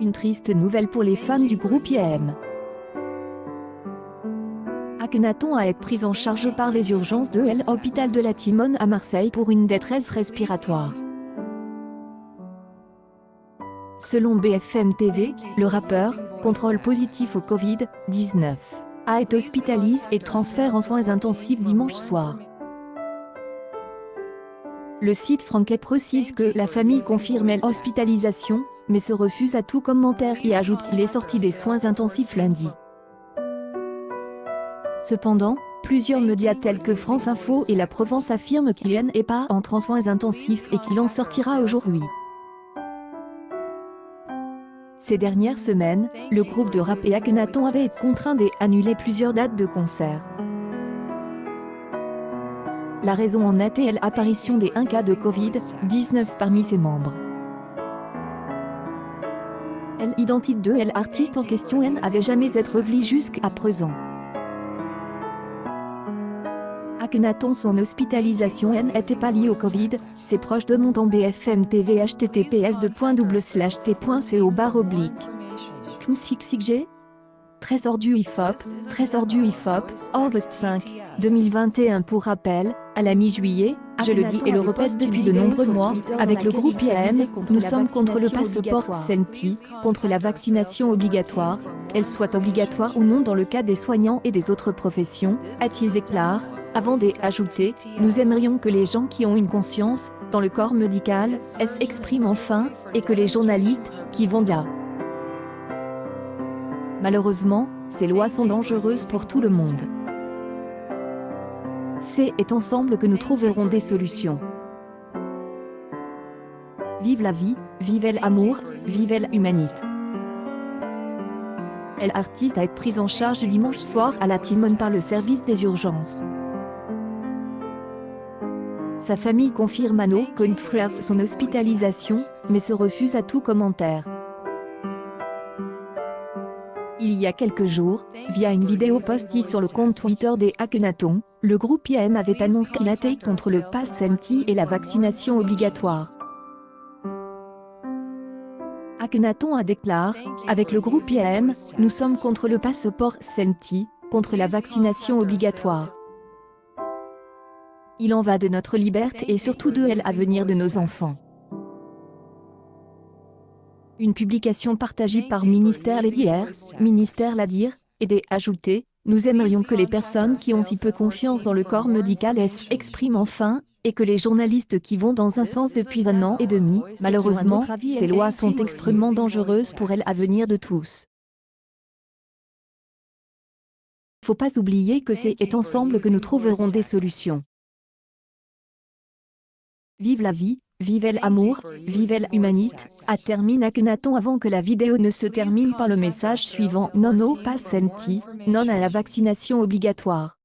Une triste nouvelle pour les fans du groupe IAM. Akhenaton a été prise en charge par les urgences de l'hôpital de la Timone à Marseille pour une détresse respiratoire. Selon BFM TV, le rappeur, contrôle positif au Covid-19, a été hospitalisé et transféré en soins intensifs dimanche soir. Le site Franquet précise que la famille confirme l'hospitalisation, mais se refuse à tout commentaire et ajoute qu'il est sorti des soins intensifs lundi. Cependant, plusieurs médias tels que France Info et La Provence affirment qu'il n'est pas entré en soins intensifs et qu'il en sortira aujourd'hui. Ces dernières semaines, le groupe de rap et Akhenaton avait été contraint d'annuler plusieurs dates de concert. La raison en était l'apparition des 1 cas de Covid-19 parmi ses membres. L'identité de l'artiste en question n'avait jamais été révélée jusqu'à présent. Akhenaton, son hospitalisation n'était pas liée au Covid, ses proches demandent en BFM TV https://t.co/. Kmsixig Trésor du IFOP, August 5, 2021. Pour rappel, à la mi-juillet, je le dis et le répète depuis de nombreux mois, avec le groupe IAM, nous sommes contre le passeport sanitaire, contre la vaccination obligatoire, elle soit obligatoire ou non dans le cas des soignants et des autres professions, a-t-il déclaré, avant d'ajouter, nous aimerions que les gens qui ont une conscience, dans le corps médical, s'expriment enfin, et que les journalistes, qui vont là. Malheureusement, ces lois sont dangereuses pour tout le monde. C'est ensemble que nous trouverons des solutions. Vive la vie, vive l'amour, vive l'humanité. L'artiste a été prise en charge dimanche soir à la Timone par le service des urgences. Sa famille confirme à nos confrères son hospitalisation, mais se refuse à tout commentaire. Il y a quelques jours, via une vidéo postée sur le compte Twitter des Akhenaton, le groupe IAM avait annoncé qu'il était contre le pass sanitaire et la vaccination obligatoire. Akhenaton a déclaré, avec le groupe IAM, nous sommes contre le passeport sanitaire, contre la vaccination obligatoire. Il en va de notre liberté et surtout de l'avenir de nos enfants. Une publication partagée par Ministère l'hier, Ministère l'a dire, et ajouté, nous aimerions que les personnes qui ont si peu confiance dans le corps médical s'expriment enfin, et que les journalistes qui vont dans un sens depuis 1 an et demi, malheureusement, ces lois sont extrêmement dangereuses pour l'avenir de tous. Faut pas oublier que c'est ensemble que nous trouverons des solutions. Vive la vie, vive l'amour, vive l'humanité, termine Akhenaton avant que la vidéo ne se termine par le message suivant: non au pass sanitaire, non à la vaccination obligatoire.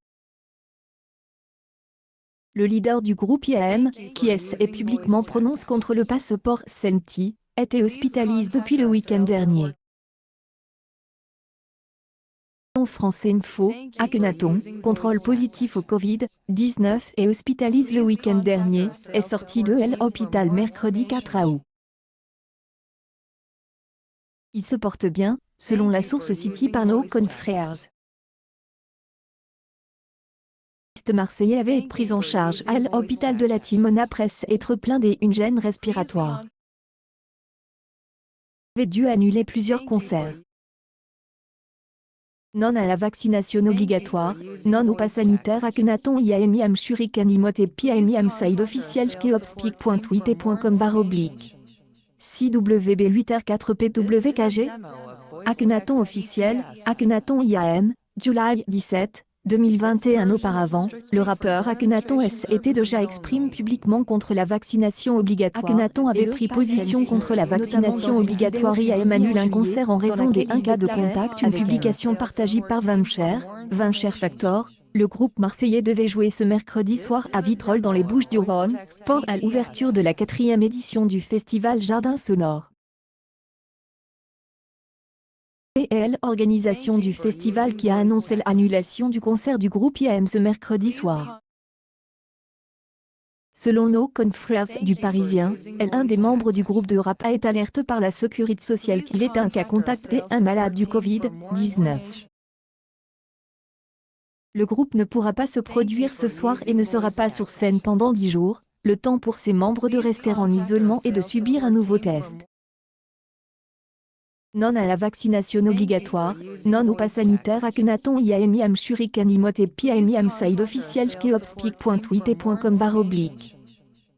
Le leader du groupe IAM, qui est publiquement prononce contre le passeport sanitaire, était hospitalisé depuis le week-end dernier. France Info, Akhenaton, contrôle positif au Covid-19 et hospitalise le week-end dernier, est sorti de l'hôpital mercredi 4 août. Il se porte bien, selon la source citée par nos confrères. L'artiste marseillais avait été pris en charge à l'hôpital de la Timone après être plaint d'une gêne respiratoire. Il avait dû annuler plusieurs concerts. Non à la vaccination obligatoire, non au pass sanitaire. Akhenaton IAM Shuriken Imote PIAM Side officiel Keopspeak.tweet.com /. CWB 8R4PWKG. Akhenaton officiel, Akhenaton IAM, July 17, 2021. Auparavant, le rappeur Akhenaton était déjà exprimé publiquement contre la vaccination obligatoire. Akhenaton avait pris position contre la vaccination obligatoire. IAM annule un concert en raison des 1 cas de contact. Une publication partagée par Vincher Factor. Le groupe marseillais devait jouer ce mercredi soir à Vitrolles dans les Bouches-du-Rhône, port à l'ouverture de la 4e édition du festival Jardin Sonore. Organisation du festival qui a annoncé l'annulation du concert du groupe IAM ce mercredi soir. Selon No Confreres du Parisien, un des membres du groupe de rap a été alerte par la sécurité sociale qu'il est un cas contacté un malade du Covid-19. Le groupe ne pourra pas se produire ce soir et ne sera pas sur scène pendant 10 jours, le temps pour ses membres de rester en isolement et de subir un nouveau test. Non à la vaccination obligatoire, non au pass sanitaire Akhenaton IAMIAM Shuriken Imot et PIAMIAM Saïd officiel Keopspeak.tweet.com /.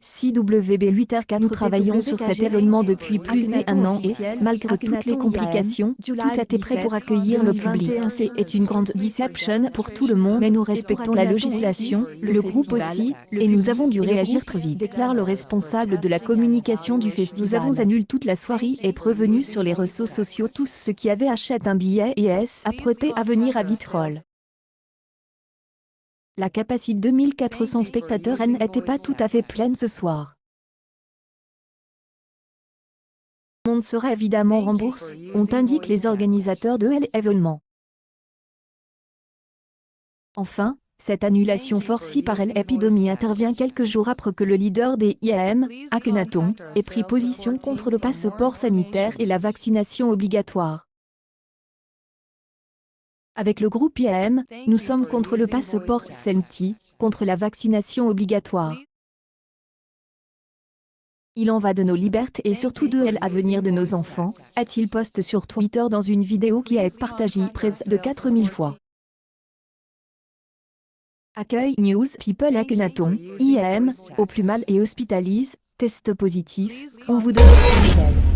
Si WB8R4 nous travaillons sur cet événement depuis plus d'1 an et, malgré toutes les complications, tout a été prêt pour accueillir le public. C'est une grande déception pour tout le monde, mais nous respectons la législation, le groupe aussi, et nous avons dû réagir très vite, déclare le responsable de la communication du festival. Nous avons annulé toute la soirée et prévenu sur les réseaux sociaux tous ceux qui avaient acheté un billet et apprêtés à venir à Vitrolles. La capacité de 2400 spectateurs n'était pas tout à fait pleine ce soir. Le monde sera évidemment remboursé, ont indiqué les organisateurs de l'événement. Enfin, cette annulation forcée par l'épidémie intervient quelques jours après que le leader des IAM, Akhenaton, ait pris position contre le passeport sanitaire et la vaccination obligatoire. Avec le groupe IAM, nous sommes contre le passeport sanitaire, contre la vaccination obligatoire. Il en va de nos libertés et surtout de l'avenir de nos enfants, a-t-il posté sur Twitter dans une vidéo qui a été partagée près de 4000 fois. Accueil News People Akhenaton, IAM, au plus mal et hospitalise, test positif, on vous donne des nouvelles.